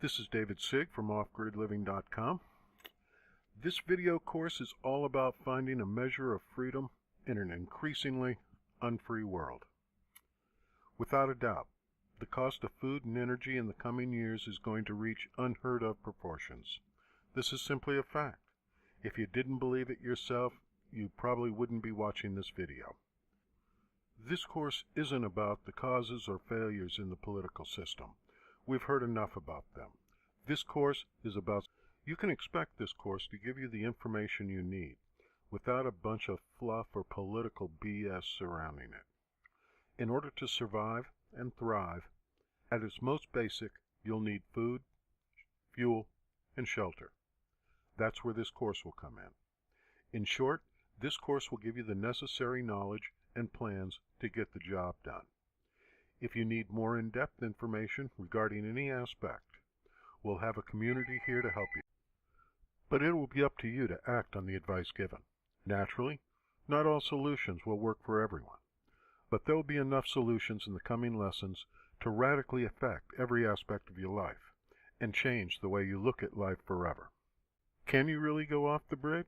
This is David Sigg from offgridliving.com. This video course is all about finding a measure of freedom in an increasingly unfree world. Without a doubt, the cost of food and energy in the coming years is going to reach unheard of proportions. This is simply a fact. If you didn't believe it yourself, you probably wouldn't be watching this video. This course isn't about the causes or failures in the political system. We've heard enough about them. This course is about... You can expect this course to give you the information you need, without a bunch of fluff or political BS surrounding it. In order to survive and thrive, at its most basic, you'll need food, fuel, and shelter. That's where this course will come in. In short, this course will give you the necessary knowledge and plans to get the job done. If you need more in-depth information regarding any aspect, we'll have a community here to help you. But it will be up to you to act on the advice given. Naturally, not all solutions will work for everyone, but there will be enough solutions in the coming lessons to radically affect every aspect of your life and change the way you look at life forever. Can you really go off the grid?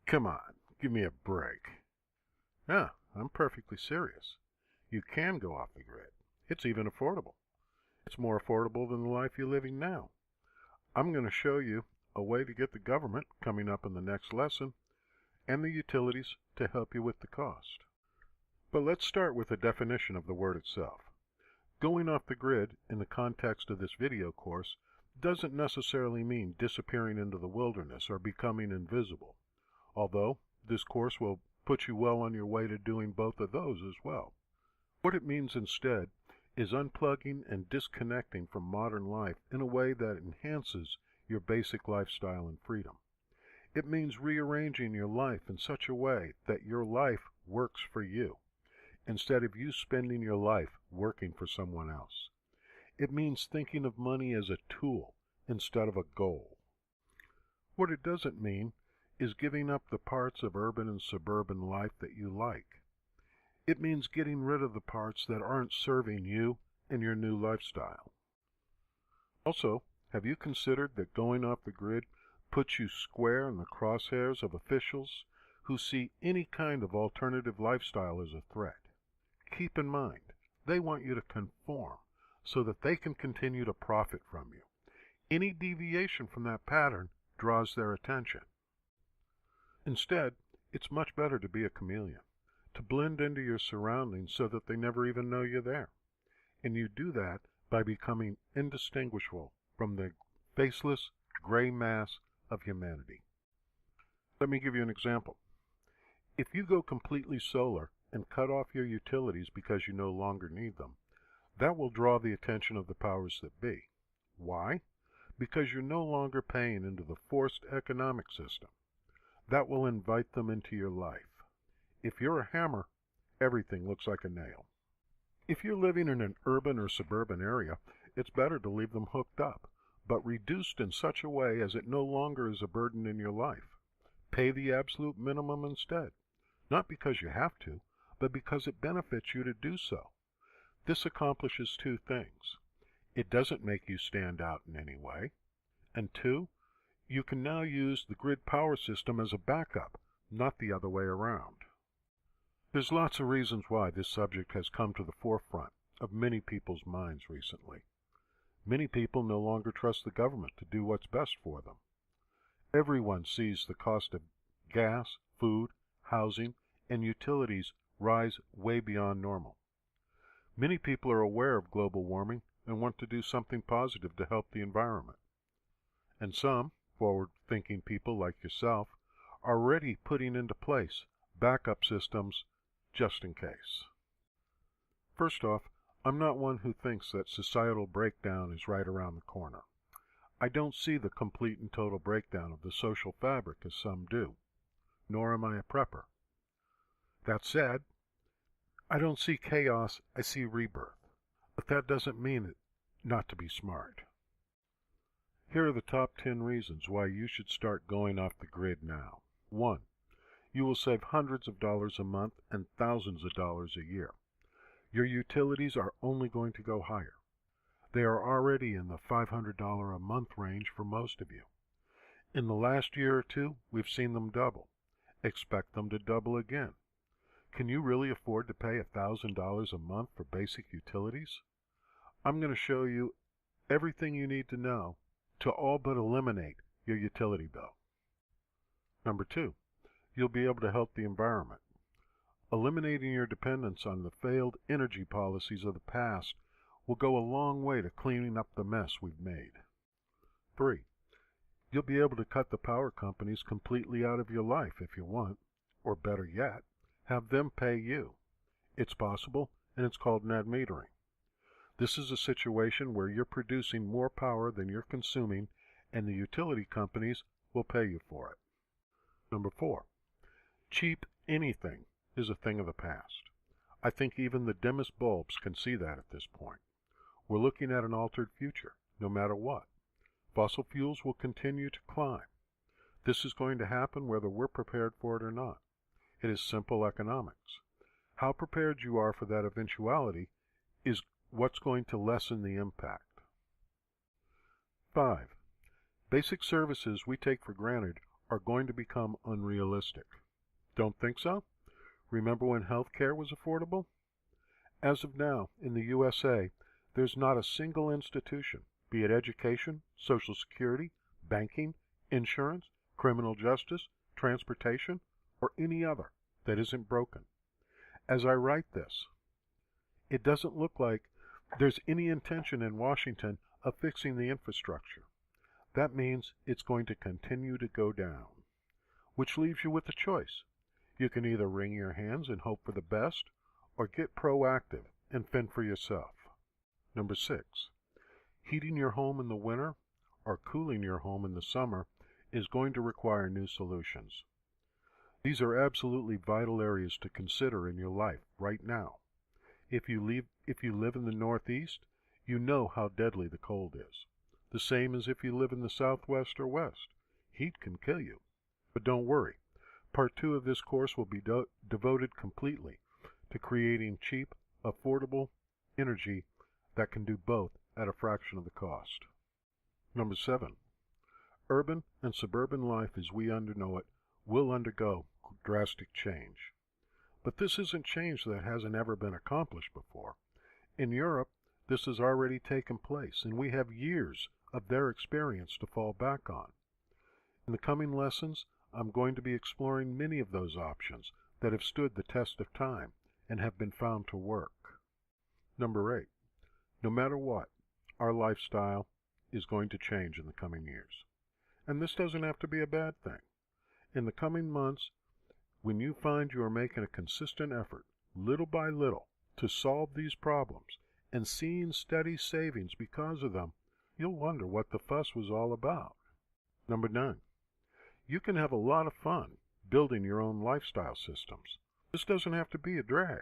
Come on, give me a break. Yeah, I'm perfectly serious. You can go off the grid. It's even affordable. It's more affordable than the life you're living now. I'm going to show you a way to get the government, coming up in the next lesson, and the utilities to help you with the cost. But let's start with a definition of the word itself. Going off the grid, in the context of this video course, doesn't necessarily mean disappearing into the wilderness or becoming invisible, although this course will put you well on your way to doing both of those as well. What it means instead is unplugging and disconnecting from modern life in a way that enhances your basic lifestyle and freedom. It means rearranging your life in such a way that your life works for you, instead of you spending your life working for someone else. It means thinking of money as a tool instead of a goal. What it doesn't mean is giving up the parts of urban and suburban life that you like. It means getting rid of the parts that aren't serving you and your new lifestyle. Also, have you considered that going off the grid puts you square in the crosshairs of officials who see any kind of alternative lifestyle as a threat? Keep in mind, they want you to conform so that they can continue to profit from you. Any deviation from that pattern draws their attention. Instead, it's much better to be a chameleon, to blend into your surroundings so that they never even know you're there. And you do that by becoming indistinguishable from the faceless, gray mass of humanity. Let me give you an example. If you go completely solar and cut off your utilities because you no longer need them, that will draw the attention of the powers that be. Why? Because you're no longer paying into the forced economic system. That will invite them into your life. If you're a hammer, everything looks like a nail. If you're living in an urban or suburban area, it's better to leave them hooked up, but reduced in such a way as it no longer is a burden in your life. Pay the absolute minimum instead, not because you have to, but because it benefits you to do so. This accomplishes two things. It doesn't make you stand out in any way, and two, you can now use the grid power system as a backup, not the other way around. There's lots of reasons why this subject has come to the forefront of many people's minds recently. Many people no longer trust the government to do what's best for them. Everyone sees the cost of gas, food, housing, and utilities rise way beyond normal. Many people are aware of global warming and want to do something positive to help the environment. And some forward-thinking people like yourself are already putting into place backup systems just in case. First off, I'm not one who thinks that societal breakdown is right around the corner. I don't see the complete and total breakdown of the social fabric as some do, nor am I a prepper. That said, I don't see chaos, I see rebirth. But that doesn't mean it not to be smart. Here are the top 10 reasons why you should start going off the grid now. 1. You will save hundreds of dollars a month and thousands of dollars a year. Your utilities are only going to go higher. They are already in the $500 a month range for most of you. In the last year or two, we've seen them double. Expect them to double again. Can you really afford to pay $1,000 a month for basic utilities? I'm going to show you everything you need to know to all but eliminate your utility bill. Number 2, you'll be able to help the environment. Eliminating your dependence on the failed energy policies of the past will go a long way to cleaning up the mess we've made. 3, you'll be able to cut the power companies completely out of your life if you want, or better yet, have them pay you. It's possible, and it's called net metering. This is a situation where you're producing more power than you're consuming, and the utility companies will pay you for it. Number 4, cheap anything is a thing of the past. I think even the dimmest bulbs can see that at this point. We're looking at an altered future, no matter what. Fossil fuels will continue to climb. This is going to happen whether we're prepared for it or not. It is simple economics. How prepared you are for that eventuality is what's going to lessen the impact. 5, basic services we take for granted are going to become unrealistic. Don't think so? Remember when health care was affordable? As of now, in the USA, there's not a single institution, be it education, Social Security, banking, insurance, criminal justice, transportation, or any other, that isn't broken. As I write this, it doesn't look like there's any intention in Washington of fixing the infrastructure. That means it's going to continue to go down, which leaves you with a choice. You can either wring your hands and hope for the best, or get proactive and fend for yourself. Number 6, heating your home in the winter or cooling your home in the summer is going to require new solutions. These are absolutely vital areas to consider in your life right now. If you live in the Northeast, you know how deadly the cold is. The same as if you live in the Southwest or West. Heat can kill you. But don't worry. Part 2 of this course will be devoted completely to creating cheap, affordable energy that can do both at a fraction of the cost. Number 7, urban and suburban life as we know it will undergo drastic change. But this isn't change that hasn't ever been accomplished before. In Europe, this has already taken place, and we have years of their experience to fall back on. In the coming lessons, I'm going to be exploring many of those options that have stood the test of time and have been found to work. Number 8, no matter what, our lifestyle is going to change in the coming years. And this doesn't have to be a bad thing. In the coming months, when you find you are making a consistent effort, little by little, to solve these problems, and seeing steady savings because of them, you'll wonder what the fuss was all about. Number 9, you can have a lot of fun building your own lifestyle systems. This doesn't have to be a drag.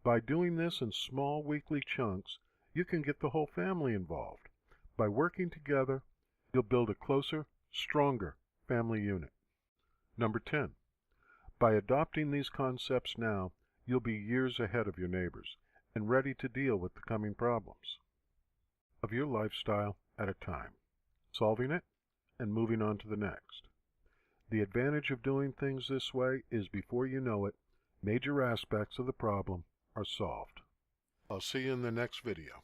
By doing this in small weekly chunks, you can get the whole family involved. By working together, you'll build a closer, stronger family unit. Number 10, by adopting these concepts now, you'll be years ahead of your neighbors and ready to deal with the coming problems of your lifestyle at a time, solving it and moving on to the next. The advantage of doing things this way is before you know it, major aspects of the problem are solved. I'll see you in the next video.